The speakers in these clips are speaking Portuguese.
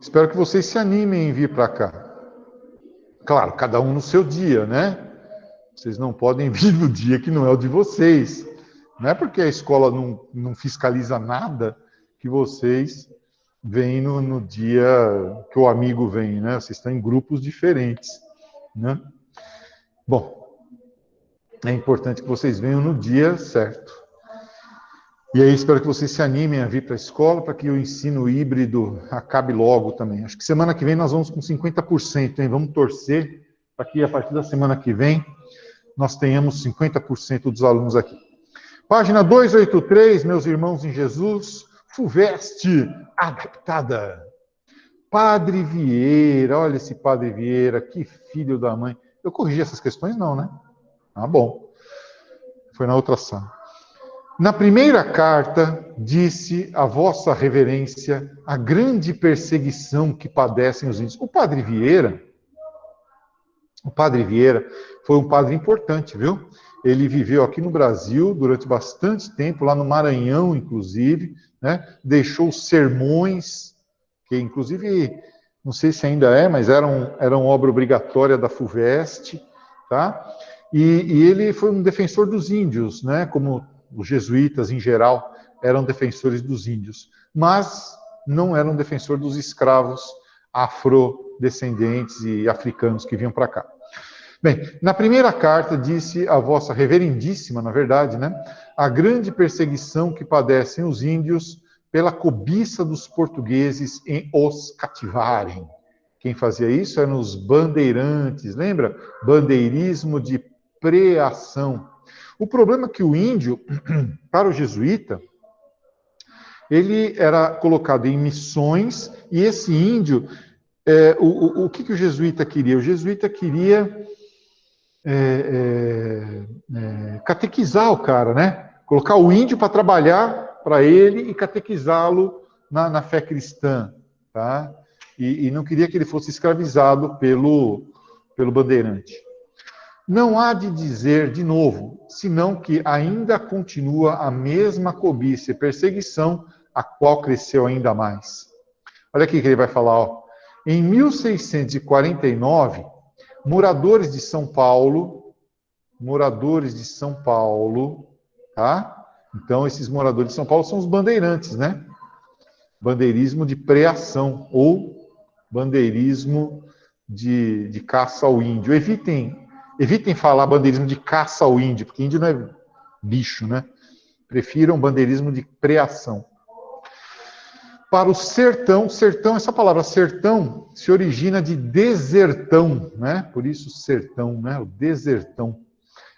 Espero que vocês se animem em vir para cá. Claro, cada um no seu dia, né? Vocês não podem vir no dia que não é o de vocês. Não é porque a escola não fiscaliza nada que vocês vêm no dia que o amigo vem, né? Vocês estão em grupos diferentes, né? Bom, é importante que vocês venham no dia certo. E aí espero que vocês se animem a vir para a escola para que o ensino híbrido acabe logo também. Acho que semana que vem nós vamos com 50%, hein? Vamos torcer para que a partir da semana que vem nós tenhamos 50% dos alunos aqui. Página 283, meus irmãos em Jesus, FUVEST adaptada. Padre Vieira, olha esse Padre Vieira, que filho da mãe. Eu corrigi essas questões? Não, né? Ah, bom. Foi na outra sala. Na primeira carta, disse a vossa reverência a grande perseguição que padecem os índios. O Padre Vieira foi um padre importante, viu? Ele viveu aqui no Brasil durante bastante tempo, lá no Maranhão, inclusive, né? Deixou sermões, que inclusive, não sei se ainda é, mas eram obra obrigatória da FUVEST, tá? E ele foi um defensor dos índios, né? Como os jesuítas, em geral, eram defensores dos índios, mas não eram defensores dos escravos afrodescendentes e africanos que vinham para cá. Bem, na primeira carta disse a vossa reverendíssima, na verdade, né, a grande perseguição que padecem os índios pela cobiça dos portugueses em os cativarem. Quem fazia isso eram os bandeirantes, lembra? Bandeirismo de preação. O problema é que o índio, para o jesuíta, ele era colocado em missões, e esse índio, o que o jesuíta queria? O jesuíta queria catequizar o cara, né? Colocar o índio para trabalhar para ele e catequizá-lo na fé cristã, tá? E não queria que ele fosse escravizado pelo bandeirante. Não há de dizer de novo, senão que ainda continua a mesma cobiça e perseguição, a qual cresceu ainda mais. Olha aqui que ele vai falar, ó. Em 1649, moradores de São Paulo, tá? Então, esses moradores de São Paulo são os bandeirantes, né? Bandeirismo de preação, ou bandeirismo de caça ao índio. Evitem falar bandeirismo de caça ao índio, porque índio não é bicho, né? Prefiram bandeirismo de preação. Para o sertão, essa palavra sertão se origina de desertão, né? Por isso sertão, né? O desertão.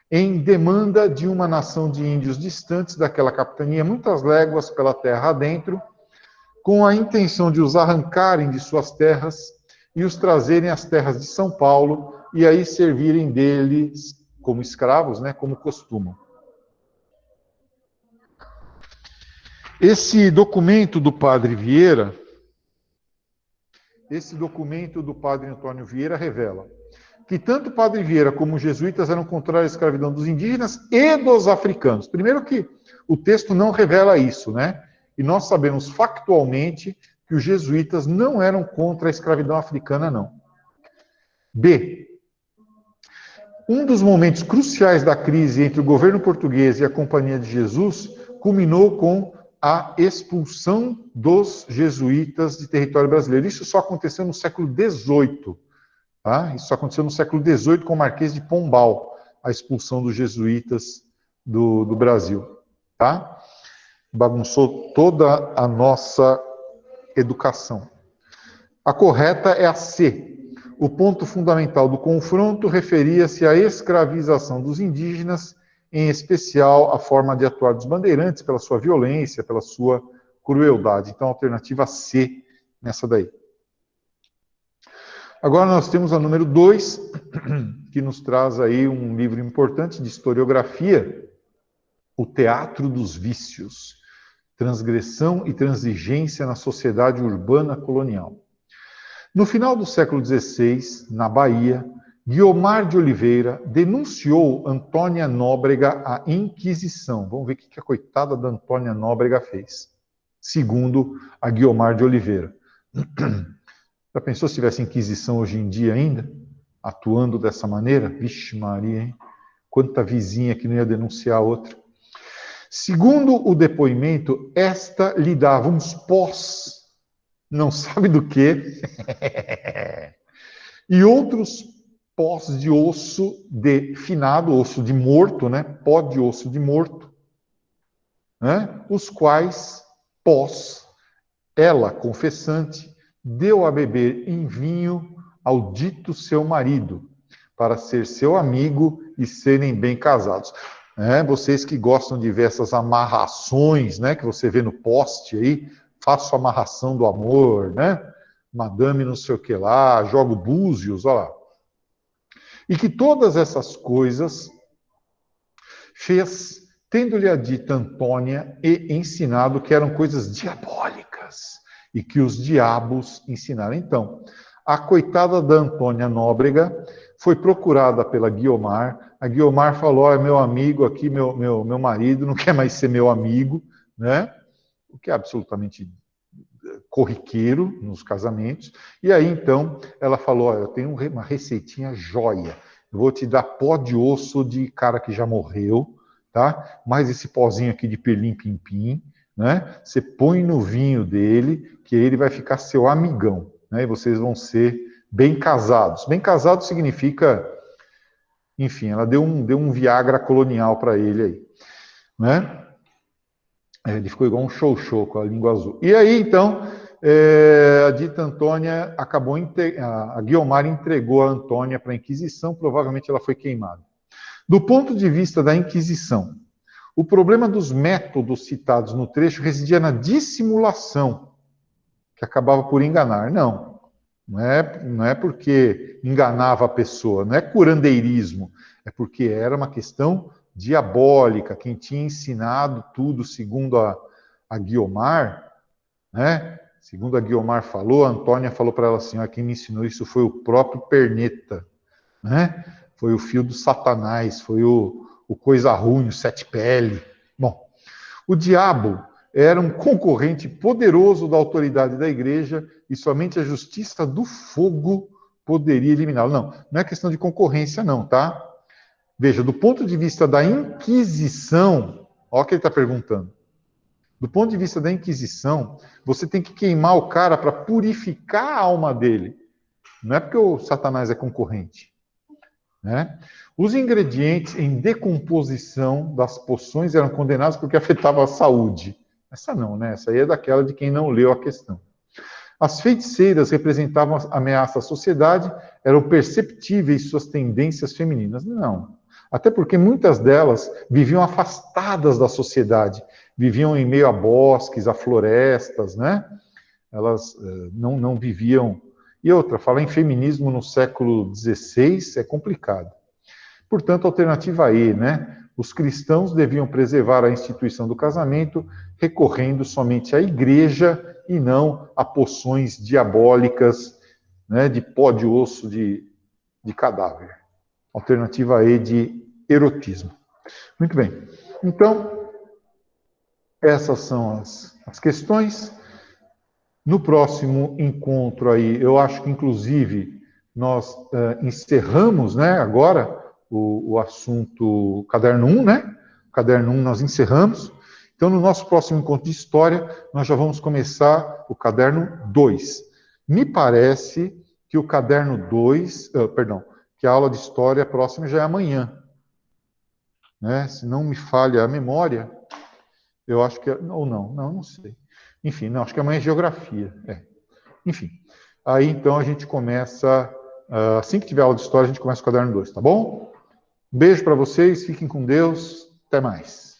Em demanda de uma nação de índios distantes daquela capitania, muitas léguas pela terra adentro, com a intenção de os arrancarem de suas terras e os trazerem às terras de São Paulo e aí servirem deles como escravos, né? Como costumam. Esse documento do Padre Vieira, esse documento do Padre Antônio Vieira revela que tanto o Padre Vieira como os jesuítas eram contrários à escravidão dos indígenas e dos africanos. Primeiro que o texto não revela isso, né? E nós sabemos factualmente que os jesuítas não eram contra a escravidão africana, não. B. Um dos momentos cruciais da crise entre o governo português e a Companhia de Jesus culminou com a expulsão dos jesuítas de território brasileiro. Isso só aconteceu no século XVIII. Tá? Isso só aconteceu no século XVIII com o Marquês de Pombal, a expulsão dos jesuítas do Brasil. Tá? Bagunçou toda a nossa educação. A correta é a C. O ponto fundamental do confronto referia-se à escravização dos indígenas, em especial a forma de atuar dos bandeirantes, pela sua violência, pela sua crueldade. Então, a alternativa C nessa daí. Agora nós temos a número 2, que nos traz aí um livro importante de historiografia, O Teatro dos Vícios, Transgressão e Transigência na Sociedade Urbana Colonial. No final do século XVI, na Bahia, Guiomar de Oliveira denunciou Antônia Nóbrega à Inquisição. Vamos ver o que a coitada da Antônia Nóbrega fez, segundo a Guiomar de Oliveira. Já pensou se tivesse Inquisição hoje em dia ainda? Atuando dessa maneira? Vixe Maria, hein? Quanta vizinha que não ia denunciar a outra. Segundo o depoimento, esta lhe dava uns pós, não sabe do que, e outros pós de osso de finado, osso de morto, né? Pó de osso de morto, né? Os quais pós ela, confessante, deu a beber em vinho ao dito seu marido, para ser seu amigo e serem bem casados. Vocês que gostam de ver essas amarrações, né, que você vê no poste aí, faço amarração do amor, né? Madame não sei o que lá, jogo búzios, olha lá. E que todas essas coisas fez, tendo-lhe a dita Antônia e ensinado que eram coisas diabólicas e que os diabos ensinaram. Então, a coitada da Antônia Nóbrega foi procurada pela Guiomar. A Guiomar falou: olha, meu amigo aqui, meu marido não quer mais ser meu amigo, né? O que é absolutamente corriqueiro nos casamentos. E aí, então, ela falou: olha, eu tenho uma receitinha joia. Eu vou te dar pó de osso de cara que já morreu, tá? Mais esse pozinho aqui de perlim-pim-pim, né? Você põe no vinho dele, que ele vai ficar seu amigão, né? E vocês vão ser bem casados. Bem casado significa, enfim, ela deu um Viagra colonial para ele aí, né? Ele ficou igual um xoxô com a língua azul. E aí, então, a dita Antônia acabou, a Guiomar entregou a Antônia para a Inquisição, provavelmente ela foi queimada. Do ponto de vista da Inquisição, o problema dos métodos citados no trecho residia na dissimulação, que acabava por enganar. Não é porque enganava a pessoa, não é curandeirismo, é porque era uma questão diabólica. Quem tinha ensinado tudo, segundo a Guiomar, né? Segundo a Guiomar falou, a Antônia falou para ela assim: quem me ensinou isso foi o próprio Perneta, né? Foi o fio do Satanás, foi o coisa ruim, o sete pele. Bom, o diabo era um concorrente poderoso da autoridade da igreja e somente a justiça do fogo poderia eliminá-lo. Não é questão de concorrência não, tá? Veja, do ponto de vista da Inquisição, olha o que ele está perguntando. Do ponto de vista da Inquisição, você tem que queimar o cara para purificar a alma dele. Não é porque o Satanás é concorrente, né? Os ingredientes em decomposição das poções eram condenados porque afetavam a saúde. Essa não, né? Essa aí é daquela de quem não leu a questão. As feiticeiras representavam ameaça à sociedade, eram perceptíveis suas tendências femininas. Não. Até porque muitas delas viviam afastadas da sociedade, viviam em meio a bosques, a florestas, né? Elas não viviam... E outra, falar em feminismo no século XVI é complicado. Portanto, alternativa E, né? Os cristãos deviam preservar a instituição do casamento, recorrendo somente à igreja e não a poções diabólicas, né, de pó de osso de cadáver. Alternativa E de erotismo. Muito bem. Então, essas são as questões. No próximo encontro aí, eu acho que, inclusive, nós encerramos, né, agora o assunto caderno 1, né? Caderno 1 nós encerramos. Então, no nosso próximo encontro de história, nós já vamos começar o caderno 2. Me parece que o caderno 2, que a aula de história próxima já é amanhã. Né? Se não me falha a memória, eu acho que... Ou não sei. Enfim, não, acho que amanhã é geografia. Enfim, aí então a gente começa, assim que tiver aula de história, a gente começa o caderno 2, tá bom? Um beijo para vocês, fiquem com Deus, até mais.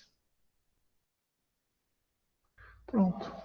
Pronto.